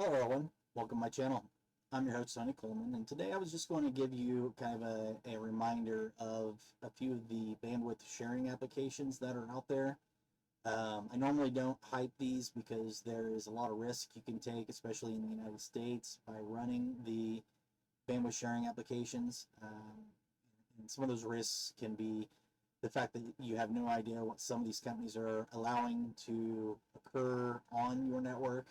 Hello, everyone. Welcome to my channel. I'm your host, Sonny Coleman, and today I was just going to give you kind of a reminder of a few of the bandwidth sharing applications that are out there. I normally don't hype these because there is a lot of risk you can take, especially in the United States, by running the bandwidth sharing applications. And some of those risks can be the fact that you have no idea what some of these companies are allowing to occur on your network.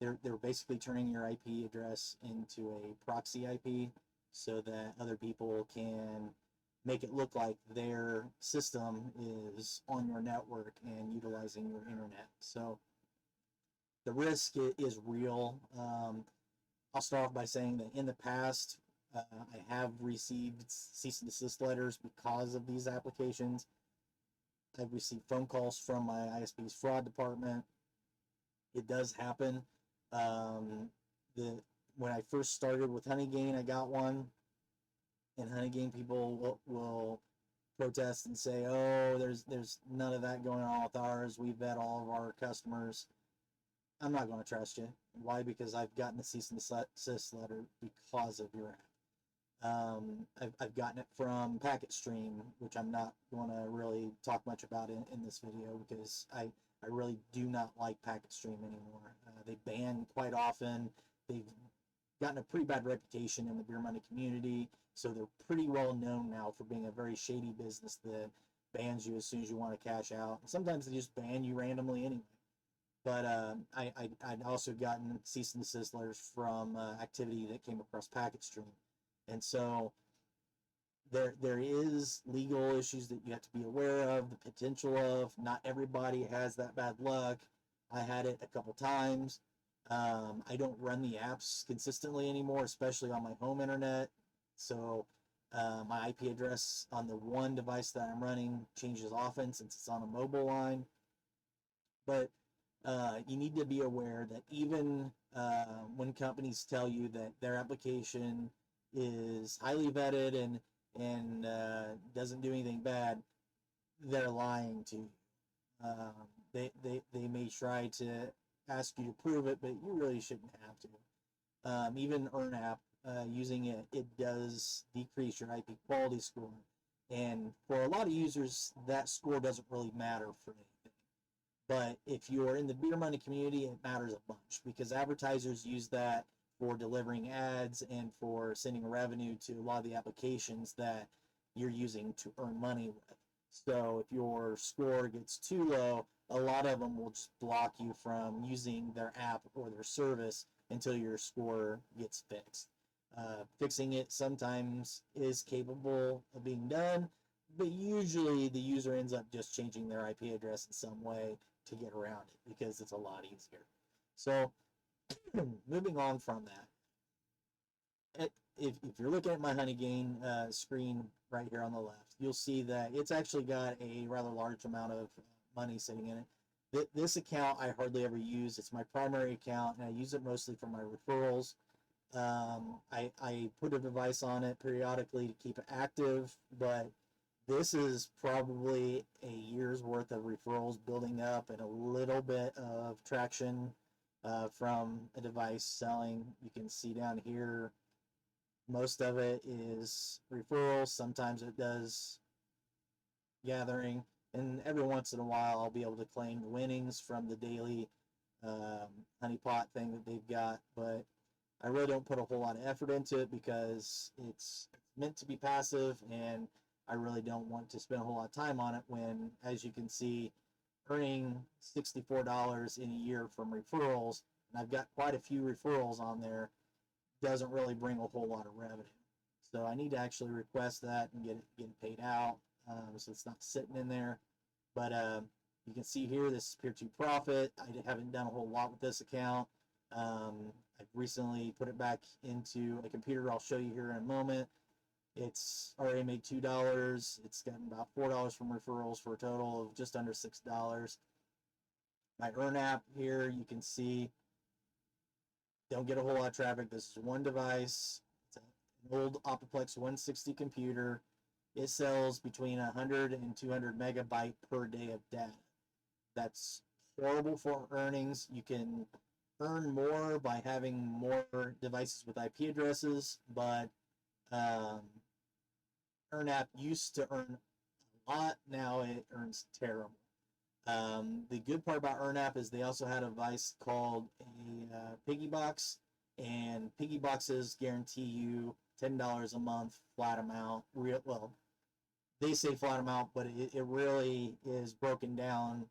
They're basically turning your IP address into a proxy IP so that other people can make it look like their system is on your network and utilizing your internet. So the risk is real. I'll start off by saying that in the past, I have received cease and desist letters because of these applications. I've received phone calls from my ISP's fraud department. It does happen. Um, the when I first started with Honeygain, I got one, and Honeygain people will protest and say, "Oh, there's none of that going on with ours. We vet all of our customers." I'm not going to trust you. Why? Because I've gotten a cease and desist letter because of your app. I've gotten it from PacketStream, which I'm not going to really talk much about in this video because I really do not like PacketStream anymore. They ban quite often. They've gotten a pretty bad reputation in the beer money community, so they're pretty well known now for being a very shady business that bans you as soon as you want to cash out. Sometimes they just ban you randomly anyway. But I'd also gotten cease and desist letters from activity that came across PacketStream, and so there is legal issues that you have to be aware of, the potential of. Not everybody has that bad luck. I had it a couple times. I don't run the apps consistently anymore, especially on my home internet. So my IP address on the one device that I'm running changes often since it's on a mobile line. But you need to be aware that even when companies tell you that their application is highly vetted and doesn't do anything bad, they're lying to you. They may try to ask you to prove it, but you really shouldn't have to. Even EarnApp, using it does decrease your IP quality score. And for a lot of users, that score doesn't really matter for anything. But if you're in the beer money community, it matters a bunch because advertisers use that for delivering ads and for sending revenue to a lot of the applications that you're using to earn money with. So if your score gets too low, a lot of them will just block you from using their app or their service until your score gets fixed. Fixing it sometimes is capable of being done, but usually the user ends up just changing their IP address in some way to get around it because it's a lot easier. So moving on from that, if you're looking at my Honeygain screen right here on the left, you'll see that it's actually got a rather large amount of money sitting in it. This account I hardly ever use. It's my primary account, and I use it mostly for my referrals. I put a device on it periodically to keep it active, but this is probably a year's worth of referrals building up and a little bit of traction from a device selling. You can see down here, most of it is referrals. Sometimes it does gathering, and every once in a while I'll be able to claim winnings from the daily honeypot thing that they've got, but I really don't put a whole lot of effort into it because it's meant to be passive, and I really don't want to spend a whole lot of time on it when, as you can see, earning $64 in a year from referrals, and I've got quite a few referrals on there, doesn't really bring a whole lot of revenue. So I need to actually request that and get it paid out, so it's not sitting in there. But you can see here, this is Peer2Profit. I haven't done a whole lot with this account. I've recently put it back into a computer I'll show you here in a moment. It's already made $2. It's gotten about $4 from referrals for a total of just under $6. My EarnApp here, you can see, don't get a whole lot of traffic. This is one device. It's an old Optiplex 160 computer. It sells between 100 and 200 megabyte per day of data. That's horrible for earnings. You can earn more by having more devices with IP addresses, but um, EarnApp used to earn a lot. Now it earns terrible. The good part about EarnApp is they also had a device called a Piggy Box, and Piggy Boxes guarantee you $10 a month flat amount. Well, they say flat amount, but it really is broken down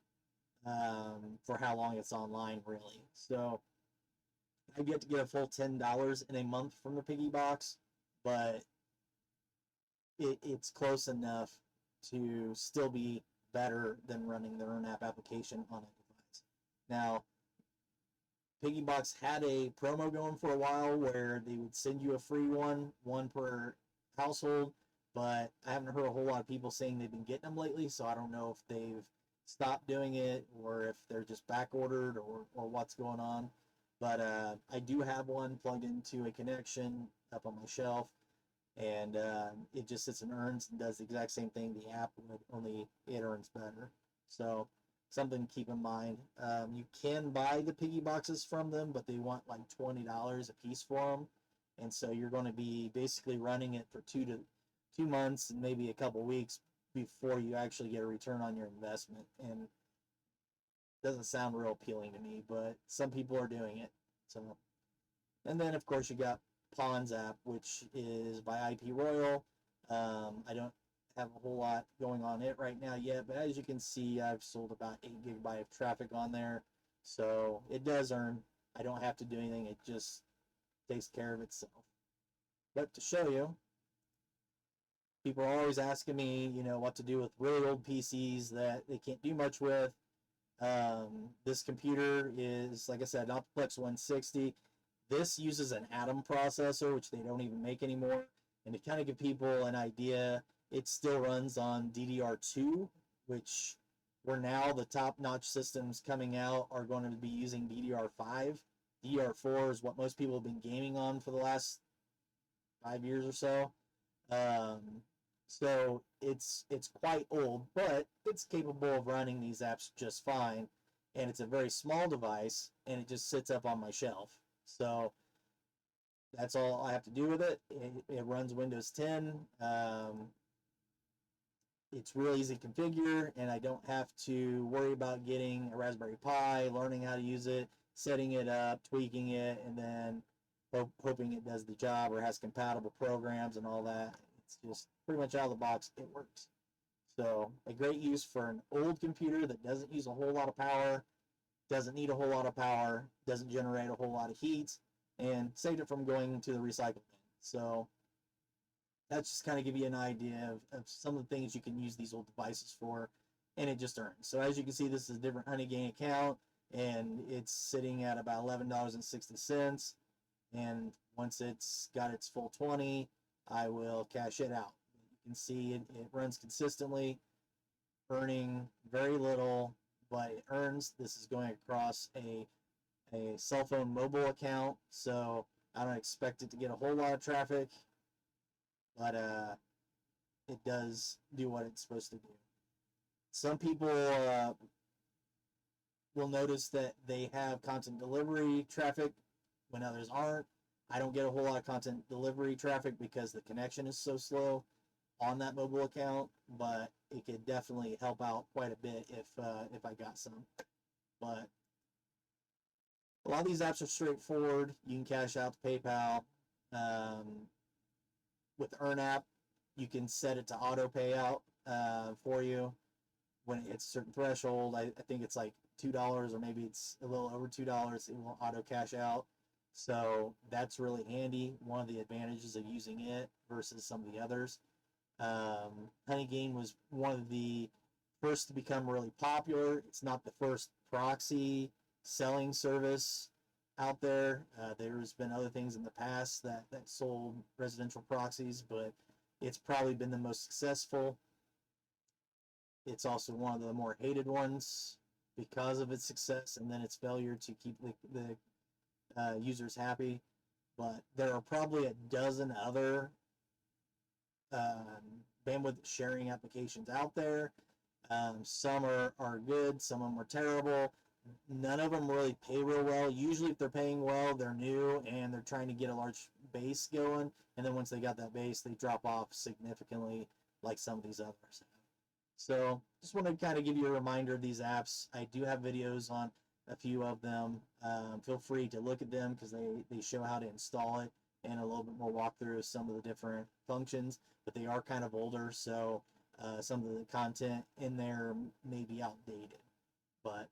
for how long it's online, really. So I get to get a full $10 in a month from the Piggy Box, but it's close enough to still be better than running the EarnApp application on a device. Now, Piggybox had a promo going for a while where they would send you a free one per household, but I haven't heard a whole lot of people saying they've been getting them lately, so I don't know if they've stopped doing it or if they're just back ordered or what's going on. But I do have one plugged into a connection up on my shelf, and it just sits and earns and does the exact same thing the app would, only it earns better. So something to keep in mind. You can buy the piggy boxes from them, but they want like $20 a piece for them, and so you're going to be basically running it for 2 months and maybe a couple weeks before you actually get a return on your investment. And it doesn't sound real appealing to me, but some people are doing it. So, and then of course you got Pawns app, which is by IP Royal. I don't have a whole lot going on it right now yet, but as you can see, I've sold about 8 gigabyte of traffic on there, so it does earn. I don't have to do anything; it just takes care of itself. But to show you, people are always asking me, what to do with really old PCs that they can't do much with. This computer is, like I said, not the Plex 160. This uses an Atom processor, which they don't even make anymore. And to kind of give people an idea, it still runs on DDR2, which where now the top-notch systems coming out are going to be using DDR5. DDR4 is what most people have been gaming on for the last 5 years or so. So it's quite old, but it's capable of running these apps just fine. And it's a very small device, and it just sits up on my shelf. So that's all I have to do with it. It runs Windows 10. It's real easy to configure, and I don't have to worry about getting a Raspberry Pi, learning how to use it, setting it up, tweaking it, and then hoping it does the job or has compatible programs and all that. It's just pretty much out of the box. It works. So a great use for an old computer that doesn't use a whole lot of power, doesn't need a whole lot of power, doesn't generate a whole lot of heat, and saved it from going to the recycle bin. So that's just kind of give you an idea of some of the things you can use these old devices for, and it just earns. So as you can see, this is a different Honeygain account, and it's sitting at about $11.60. And once it's got its full 20, I will cash it out. You can see it runs consistently, earning very little, but it earns. This is going across a cell phone mobile account, so I don't expect it to get a whole lot of traffic, but it does do what it's supposed to do. Some people will notice that they have content delivery traffic when others aren't. I don't get a whole lot of content delivery traffic because the connection is so slow on that mobile account, but it could definitely help out quite a bit if I got some. But a lot of these apps are straightforward. You can cash out to PayPal. With EarnApp, you can set it to auto payout for you when it hits a certain threshold. I think it's like $2 or maybe it's a little over $2. It will auto cash out. So that's really handy. One of the advantages of using it versus some of the others. Honeygain was one of the first to become really popular. It's not the first proxy selling service out there. There's been other things in the past that sold residential proxies, but it's probably been the most successful. It's also one of the more hated ones because of its success and then its failure to keep the users happy. But there are probably a dozen other bandwidth sharing applications out there. Some are good, some of them are terrible. None of them really pay real well. Usually, if they're paying well, they're new and they're trying to get a large base going. And then once they got that base, they drop off significantly, like some of these others. So, just want to kind of give you a reminder of these apps. I do have videos on a few of them. Feel free to look at them because they show how to install it and a little bit more walkthrough of some of the different functions. But they are kind of older, so some of the content in there may be outdated. But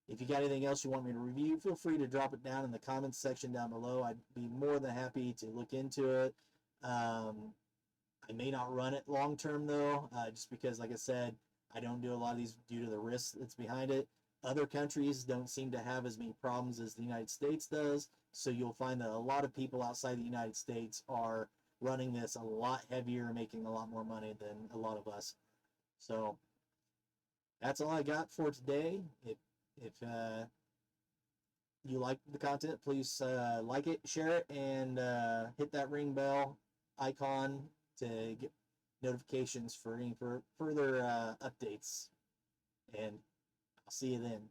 if you got anything else you want me to review, feel free to drop it down in the comments section down below. I'd be more than happy to look into it. I may not run it long term though, just because, like I said, I don't do a lot of these due to the risk that's behind it. Other countries don't seem to have as many problems as the United States does, so you'll find that a lot of people outside the United States are running this a lot heavier, making a lot more money than a lot of us. So that's all I got for today. If you like the content, please like it, share it, and hit that ring bell icon to get notifications for any further updates. And I'll see you then.